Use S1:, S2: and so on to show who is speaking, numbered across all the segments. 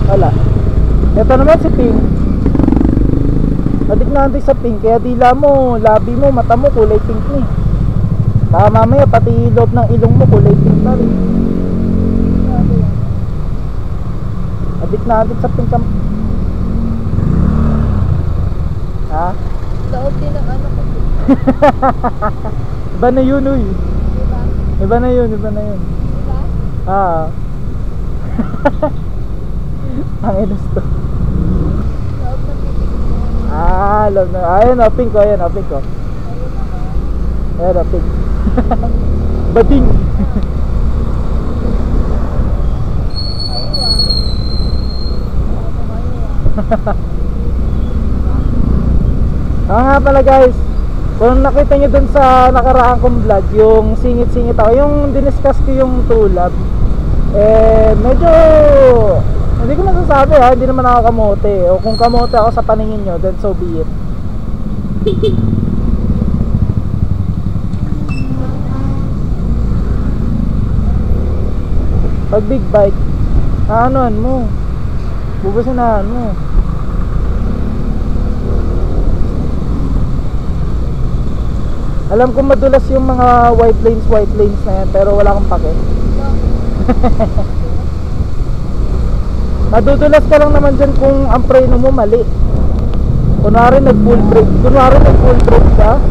S1: Wala. Ito naman si pink. Adik na adik sa pink. Kaya dila mo, labi mo, mata mo kulay pink ni. Baka mamaya pati loob ng ilong mo kulay pink na rin. Adik na adik sa pink. Ha?
S2: Loob din ang ano ko.
S1: Iba na yun, uy.
S2: Diba?
S1: Iba na yun, iba na yun.
S2: Diba?
S1: Ah. Ang inos to.
S2: Loob ng bibig mo.
S1: Ah, love na. Ayun, oh, pink ko, ayun, oh, pink ko.
S2: Ayun naman.
S1: Ayun, oh, pink. Bading.
S2: Ayun ah.
S1: Nga pala guys, kung nakita nyo dun sa nakaraan kong vlog, yung singit-singit ako, yung diniscuss ko yung true love, medyo hindi ko masasabi ha, hindi naman ako kamote, o kung kamote ako sa paningin nyo, then so be it. Pag big bike, aanuhan mo, bubusinahan mo. Alam ko madulas yung mga white lanes na yan, pero wala akong pake. Madudulas ka lang naman dyan kung ang preno mo mali. Kunwari nag full brake ka,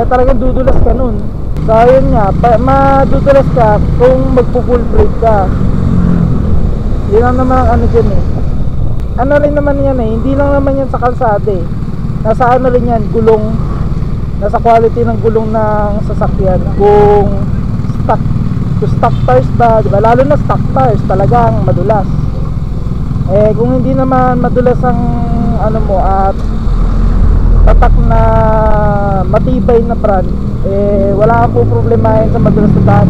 S1: talagang dudulas ka nun. So yun nga, madudulas ka kung magpo-full brake ka. Yun lang naman ang ano dyan eh. Ano rin naman yan eh, hindi lang naman yan sa kalsada eh. Nasa ano rin yan, gulong. Nasa quality ng gulong ng sasakyan. Kung stock tires ba, diba? Lalo na stock tires, talagang madulas. Kung hindi naman madulas ang ano mo at tatak na matibay na brand, wala kang po problemahin sa madulas na daan.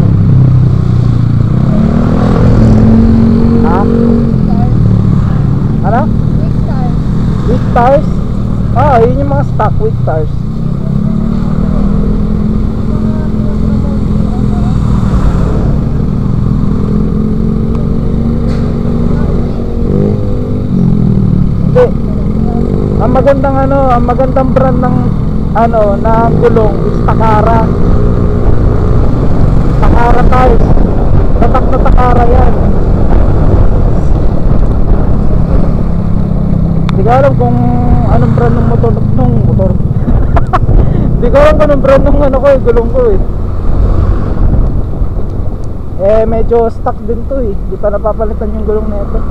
S1: Ha? Ano? Weak tires? Ah, yun yung mga stock weak tires. Ang magandang brand ng ng gulong is Takara. Takara tires. Tatak na Takara yan. Hindi ko alam kung anong brand ng motor. Hindi ko alam kung anong brand ng gulong ko eh. Medyo stuck din to eh. Hindi pa napapalitan yung gulong na ito.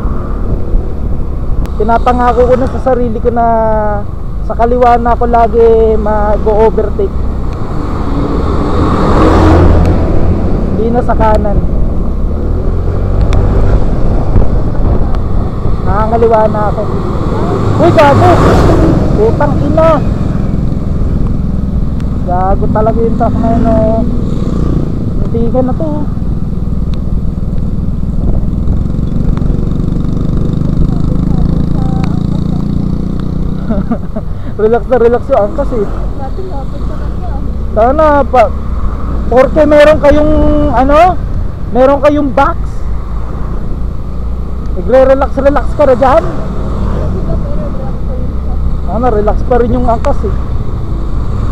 S1: Pinapangako ko na sa sarili ko na sa kaliwa na ako lagi mag-overtake, hindi na sa kanan. Nakakaliwa na ako. Uy, gago! Putang ina! Gago talaga yung truck na yun oh. Hindi ka na to. Relax yung angkas eh.
S2: Lapit sa kanya.
S1: Sana pa. Porque meron kayong box. Nagre-relax ka na dyan. Sana relax pa rin yung angkas eh.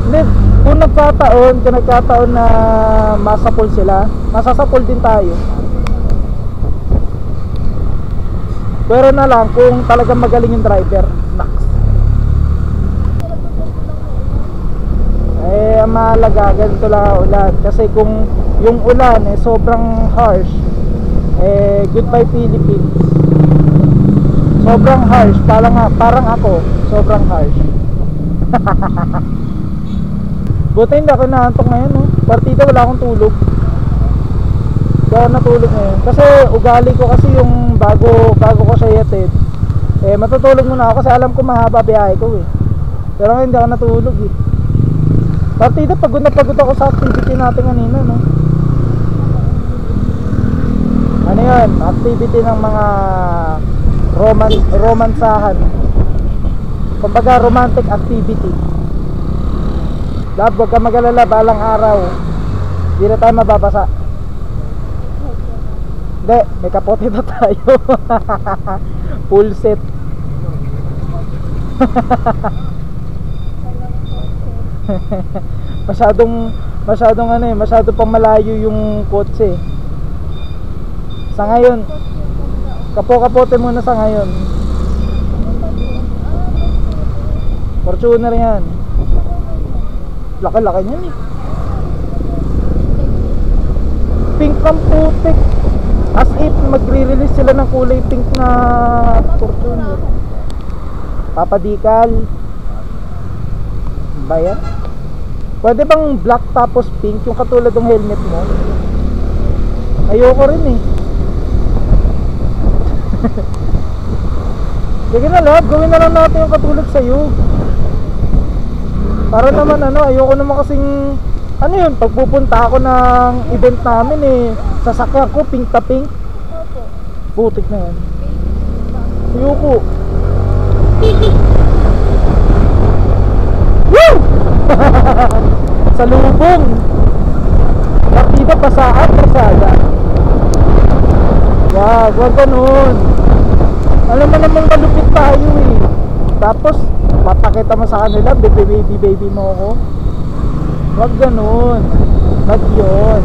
S1: Hindi, kung nagkataon na masapol sila, masasapol din tayo. Pero na lang kung talagang magaling yung driver, naks. Ang mahalaga ganito lang ulan, kasi kung yung ulan sobrang harsh, goodbye Philippines. Sobrang harsh, parang ako, sobrang harsh. Buti hindi ako naantok ngayon no? Partida wala akong tulog. Kaya natulog ngayon kasi ugali ko kasi yung bago ko siya yatid, matutulog muna ako kasi alam ko mahaba biyahe ko eh. Pero ngayon hindi ako natulog eh. Partida, pagod na pagod ako sa activity natin kanina, no? Ano yun? Activity ng mga romansahan. Kumbaga, romantic activity. Love, huwag ka mag-alala, balang araw hindi na tayo mababasa. Hindi, may kapote na tayo. Full set. masyadong ano eh, masyado pang malayo yung kotse. Sa ngayon, kapo-kapote muna sa ngayon. Fortuner yan. Laki-laki niyan eh. Pink ang putik. As if magre-release sila ng kulay pink na Fortuner. Papadikal. Ba yan? Pwede bang black tapos pink yung katulad ng helmet mo? Ayoko rin eh. Sige na love, gawin na lang natin yung katulad sa'yo. Para naman ano, ayoko naman kasing ano yun, pagpupunta ako ng event namin eh, sasakyan ko pink ta pink. Putik na yan. Ayoko. Woo! Sa lubong. Partida pasaan, pasada. Wag ganun. Alam mo namang malupit tayo eh. Tapos papakita mo sa kanila, baby mo ako. Wag ganun. Wag yun.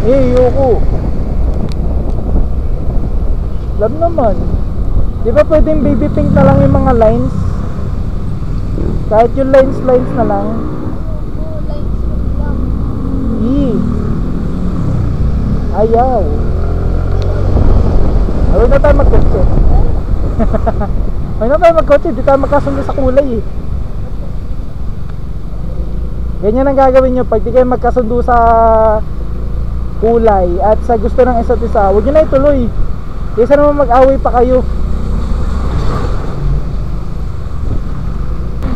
S1: Ayoko. Love naman. Di ba pwedeng baby pink na lang yung mga lines? Kahit yung lines na lang. Ayaw. Ayaw na tayo magkotse. Ayaw na tayo magkotse. Di tayo magkasundo sa kulay eh. Ganyan ang gagawin nyo. Pag di kayo magkasundo sa kulay at sa gusto ng isa't isa, huwag nyo na ituloy. Kaysa naman mag-away pa kayo.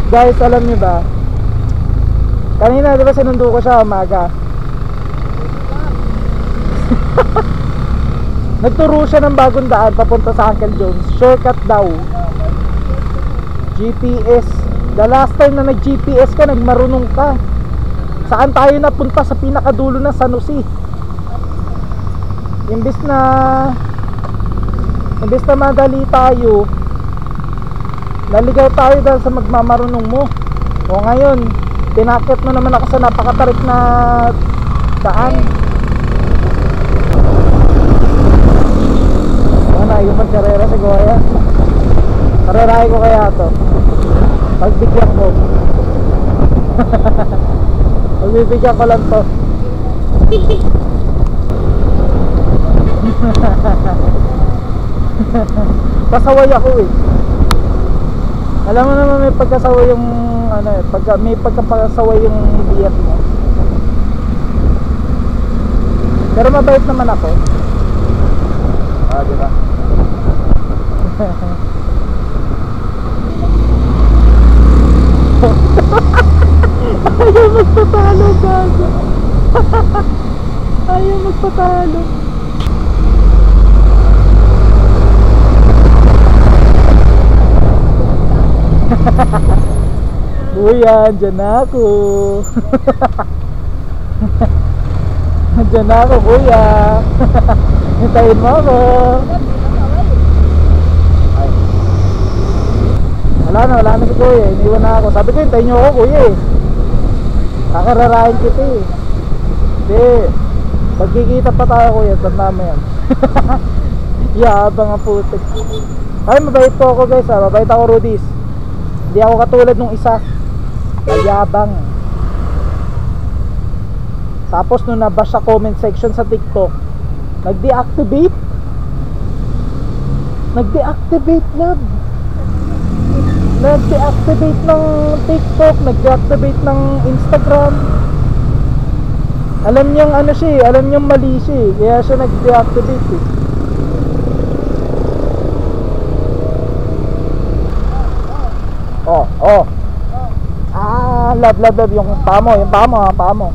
S1: Guys, alam nyo ba, kanina diba sinundo ko siya umaga. Nagturo siya ng bagong daan papunta sa Uncle Jones. Shortcut daw. GPS. The last time na nag-GPS ka, nagmarunong ka. Saan tayo napunta? Sa pinakadulo ng San Jose. Imbis na madali tayo, naligaw tayo dahil sa magmamarunong mo. O ngayon, tinakit mo naman ako sa napakatarik na daan. Yung magkarera si Goya. Karerahin ko kaya to. Pagbigyan ko. Pagbibigyan ko lang to. Pasaway ako eh. Alam mo naman may pagkasaway yung ano eh, may pagkapasaway yung biyat mo. Pero mabait naman ako. Ah, di ba? Ayaw magpatalo, gago. Ayaw magpatalo. Kuya, andyan na ako. Andyan na ako, kuya. Hintayin mo ako. Wala na si kuya, iniwan na ako. Sabi ko, hintayin nyo ako kuya eh. Kakararahin kita eh. Hindi, magkikita pa tayo kuya, tanda mo yan. Yabang ang putik. Ay, mabait po ako guys ha, mabait ako Rudis. Hindi ako katulad nung isa. Yabang. Tapos nung nabash sa comment section sa TikTok, nag-deactivate love. Nag-deactivate ng TikTok, nag-deactivate ng Instagram. Alam niyang ano siya eh, alam niyang mali siya eh, kaya siya nag-deactivate eh. Oh. Ah, love yung paa mo.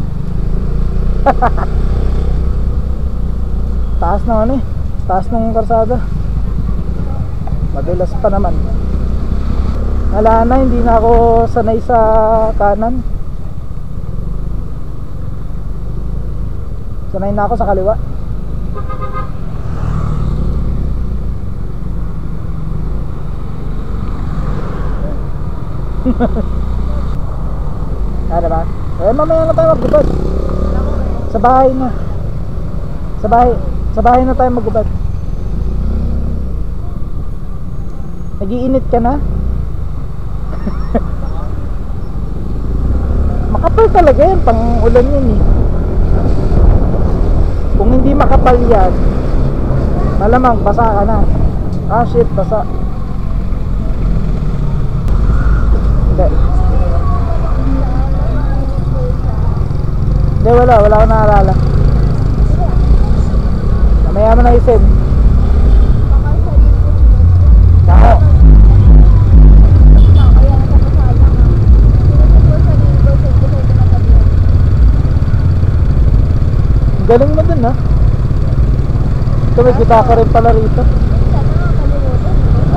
S1: Taas na ano eh, taas ng karsada. Madulas pa naman. Wala na, hindi na ako sanay sa kanan. Sanay na ako sa kaliwa. Ano ba? Eh mamaya na tayo maggubad. Sa bahay na. Sa bahay na tayo maggubad. Nag-iinit ka na? Makapal talaga yan, pang ulan yun eh. Kung hindi makapal yan, malamang basa ka na. Ah shit, basa. Hindi. Hindi, wala akong naalala. Mamaya mo na isip. Nako. Galing mo dun ha. Ito may gitaka rin pala rito.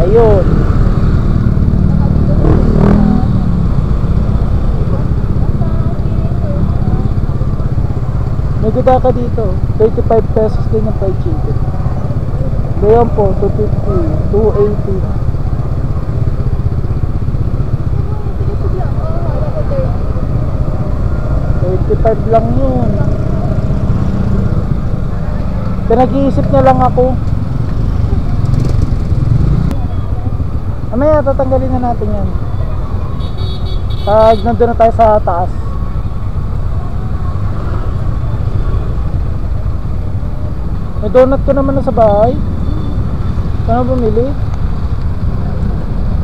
S1: Ayun. May gitaka dito. 35 pesos din yung fried chicken. Ngayon po, 250, 280. 35 lang yun. Pinag-iisip niya lang ako. Mamaya tatanggalin na natin yan pag nandun na tayo sa taas. May donut ko naman na sa bahay. Saan bumili?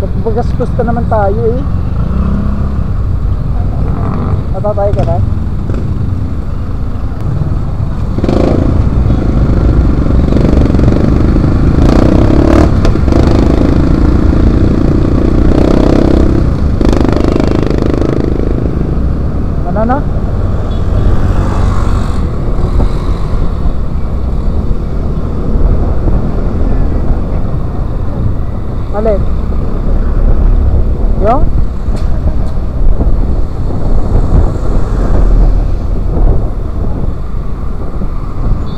S1: Pagpagastos na naman tayo eh. Natatay ka na? Ano na? Alin? Yung?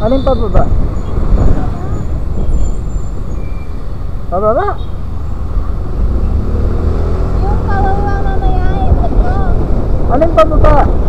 S1: Alin pa baba? Pababa?
S2: Yung kawawa mamaya, ikot mo.
S1: Alin pa baba?